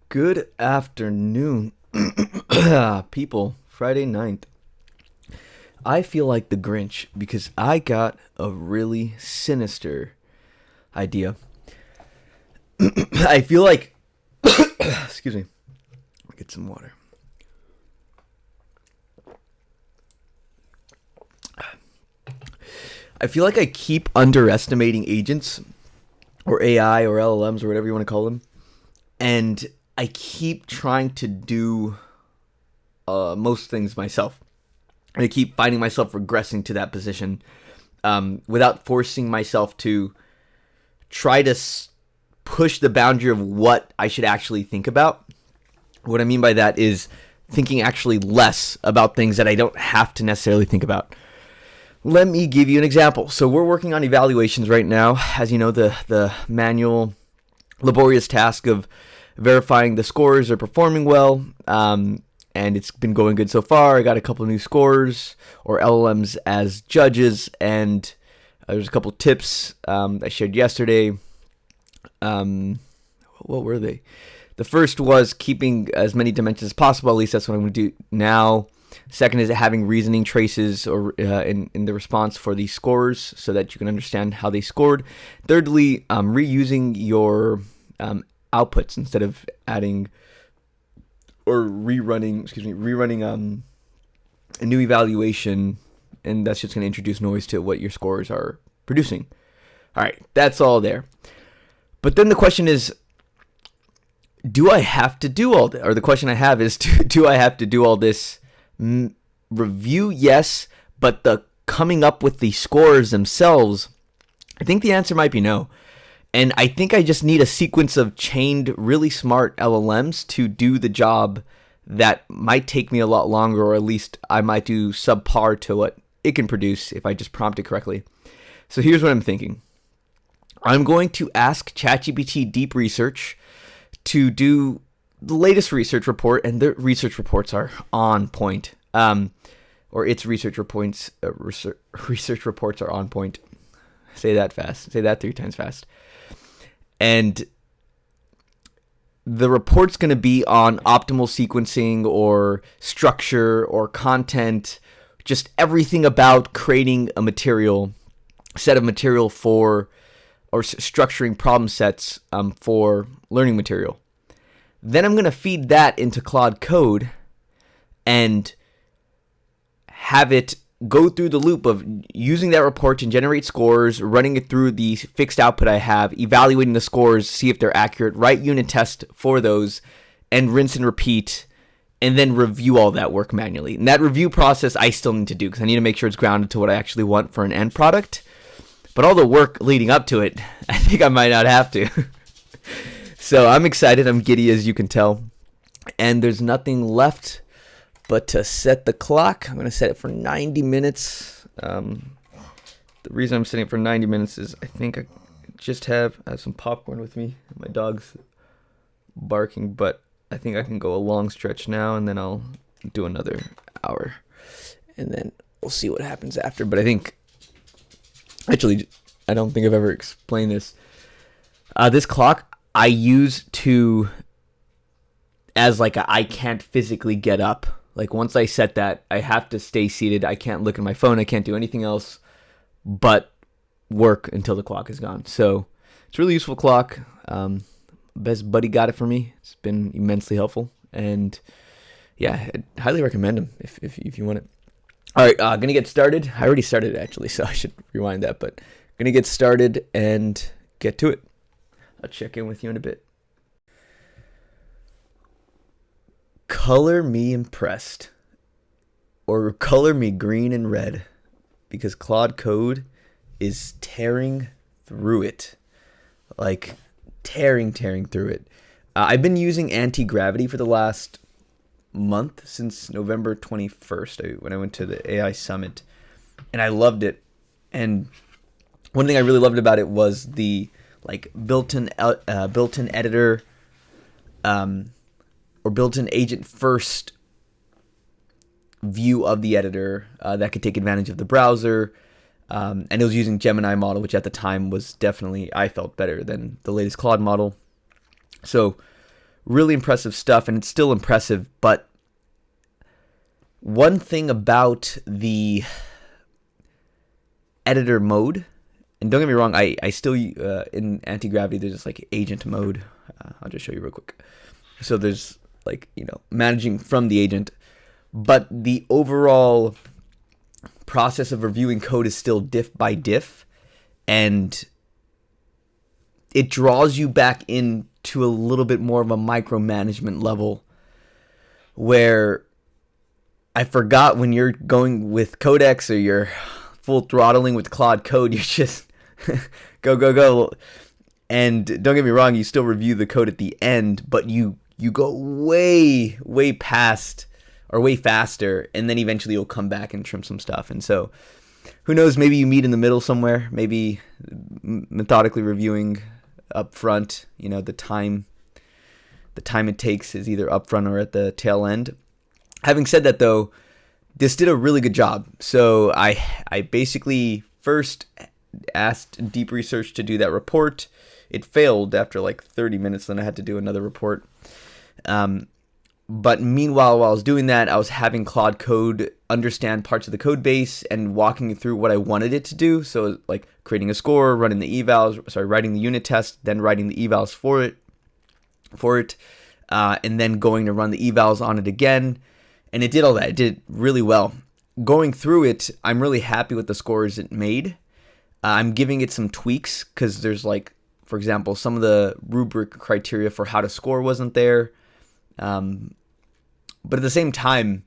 Good afternoon, people. Friday night. I feel like the Grinch because I got a really sinister idea. I feel like, excuse me, get some water. I feel like I keep underestimating agents or AI or LLMs or whatever you want to call them, and I keep trying to do most things myself. And I keep finding myself regressing to that position without forcing myself to try to push the boundary of what I should actually think about. What I mean by that is thinking actually less about things that I don't have to necessarily think about. Let me give you an example. So we're working on evaluations right now. As you know, the manual, laborious task of verifying the scores are performing well. And it's been going good so far. I got a couple new scores or LLMs as judges, and there's a couple tips I shared yesterday. What were they? The first was keeping as many dimensions as possible. At least that's what I'm going to do now. Second is having reasoning traces or in the response for the scores so that you can understand how they scored. Thirdly, reusing your outputs instead of adding or rerunning a new evaluation, and that's just going to introduce noise to what your scores are producing. All right, that's all there. But then the question is, do I have to do all this? Or the question I have is, do I have to do all this review? Yes, but the coming up with the scores themselves, I think the answer might be no. And I think I just need a sequence of chained, really smart LLMs to do the job that might take me a lot longer, or at least I might do subpar to what it can produce if I just prompt it correctly. So here's what I'm thinking. I'm going to ask ChatGPT Deep Research to do the latest research report, and the research reports are on point. Or its research reports are on point. Say that fast. Say that 3 times fast. And the report's going to be on optimal sequencing or structure or content, just everything about creating a set of material for, or structuring problem sets for learning material. Then I'm going to feed that into Claude Code and have it go through the loop of using that report to generate scores, running it through the fixed output I have, evaluating the scores, see if they're accurate, write unit tests for those, and rinse and repeat, and then review all that work manually. And that review process I still need to do because I need to make sure it's grounded to what I actually want for an end product. But all the work leading up to it, I think I might not have to. So I'm excited. I'm giddy, as you can tell. And there's nothing left but to set the clock. I'm going to set it for 90 minutes. The reason I'm setting it for 90 minutes is I think I just have some popcorn with me. My dog's barking, but I think I can go a long stretch now, and then I'll do another hour. And then we'll see what happens after. But I think, actually, I don't think I've ever explained this. This clock I use as like I can't physically get up. Like once I set that, I have to stay seated. I can't look at my phone. I can't do anything else but work until the clock is gone. So it's a really useful clock. Best buddy got it for me. It's been immensely helpful. And yeah, I highly recommend them if you want it. All right, gonna get started. I already started actually, so I should rewind that. But gonna get started and get to it. I'll check in with you in a bit. Color me impressed, or color me green and red, because Claude Code is tearing through it, like tearing through it. I've been using anti-gravity for the last month, since November 21st when I went to the AI Summit, and I loved it. And one thing I really loved about it was the like built-in editor, or built-in agent first view of the editor that could take advantage of the browser. And it was using Gemini model, which at the time was definitely, I felt, better than the latest Claude model. So really impressive stuff, and it's still impressive. But one thing about the editor mode, and don't get me wrong, I still, in anti-gravity, there's just like agent mode. I'll just show you real quick. So there's like, managing from the agent, but the overall process of reviewing code is still diff by diff, and it draws you back into a little bit more of a micromanagement level, where I forgot when you're going with Codex or you're full throttling with Claude Code, you're just go. And don't get me wrong, you still review the code at the end, but you go way past or way faster, and then eventually you'll come back and trim some stuff. And so who knows, maybe you meet in the middle somewhere, maybe methodically reviewing up front, the time it takes is either up front or at the tail end. Having said that, though, this did a really good job. So I basically first asked Deep Research to do that report. It failed after like 30 minutes, then I had to do another report. But meanwhile, while I was doing that, I was having Claude Code understand parts of the code base and walking through what I wanted it to do. So like creating a score, writing the unit test, then writing the evals for it, and then going to run the evals on it again. And it did all that. It did really well. Going through it, I'm really happy with the scores it made. I'm giving it some tweaks because there's like, for example, some of the rubric criteria for how to score wasn't there. But at the same time,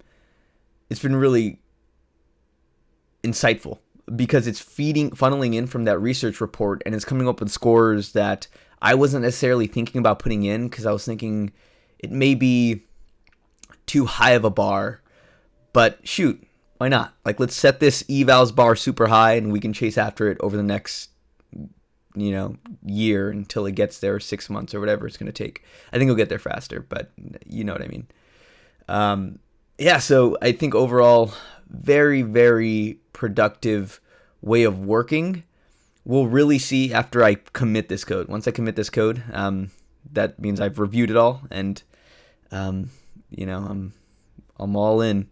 it's been really insightful because it's funneling in from that research report, and it's coming up with scores that I wasn't necessarily thinking about putting in because I was thinking it may be too high of a bar, but shoot, why not? Like, let's set this evals bar super high and we can chase after it over the next year until it gets there, 6 months or whatever it's going to take. I think it'll get there faster, but you know what I mean. So I think overall, very, very productive way of working. We'll really see after I commit this code. Once I commit this code, that means I've reviewed it all, and I'm all in.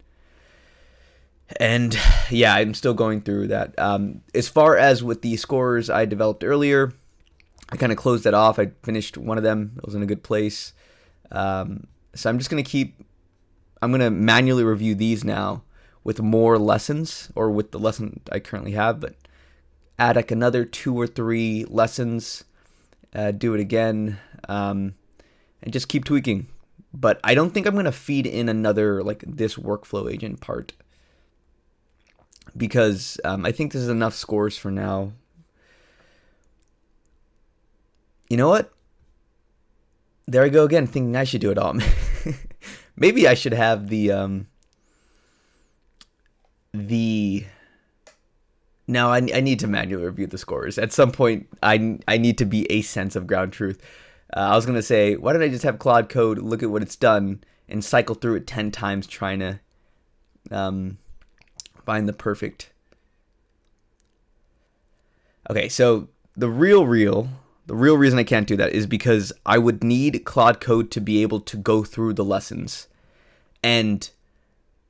And yeah, I'm still going through that. As far as with the scores I developed earlier, I kind of closed that off. I finished one of them. It was in a good place. So I'm just going to manually review these now with more lessons, or with the lesson I currently have, but add like another 2 or 3 lessons, do it again, and just keep tweaking. But I don't think I'm going to feed in another, like, this workflow agent part, because I think this is enough scores for now. You know what? There I go again, thinking I should do it all. Maybe I should have No, I need to manually review the scores. At some point, I need to be a sense of ground truth. I was going to say, why don't I just have Claude Code look at what it's done and cycle through it 10 times trying to find the perfect... Okay, so the real reason I can't do that is because I would need Claude Code to be able to go through the lessons. And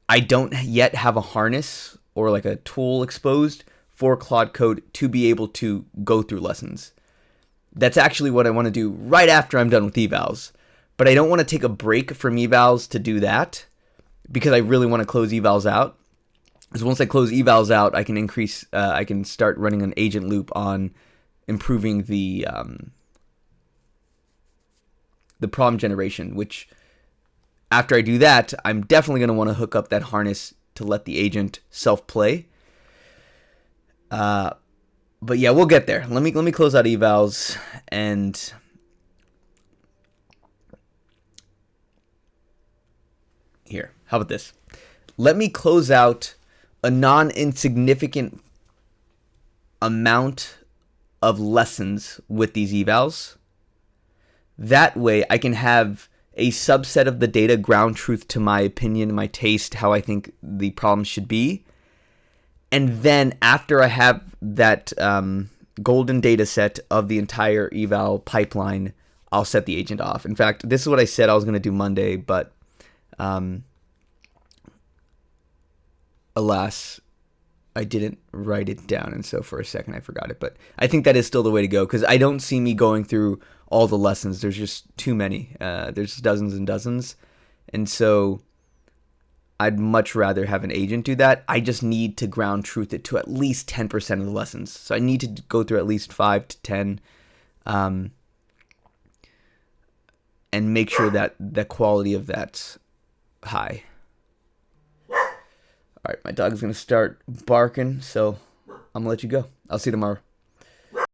I don't yet have a harness or like a tool exposed for Claude Code to be able to go through lessons. That's actually what I want to do right after I'm done with evals. But I don't want to take a break from evals to do that, because I really want to close evals out. Because once I close evals out, I can start running an agent loop on improving the problem generation, which after I do that, I'm definitely going to want to hook up that harness to let the agent self-play. But yeah, we'll get there. Let me close out evals, and here, how about this? Let me close out a non-insignificant amount of lessons with these evals. That way I can have a subset of the data ground truth to my opinion, my taste, how I think the problem should be. And then after I have that golden data set of the entire eval pipeline, I'll set the agent off. In fact, this is what I said I was going to do Monday, but alas, I didn't write it down, and so for a second I forgot it. But I think that is still the way to go, because I don't see me going through all the lessons. There's just too many. There's dozens and dozens, and so I'd much rather have an agent do that. I just need to ground truth it to at least 10% of the lessons. So I need to go through at least 5 to 10, and make sure that the quality of that's high. All right, my dog's going to start barking, so I'm going to let you go. I'll see you tomorrow.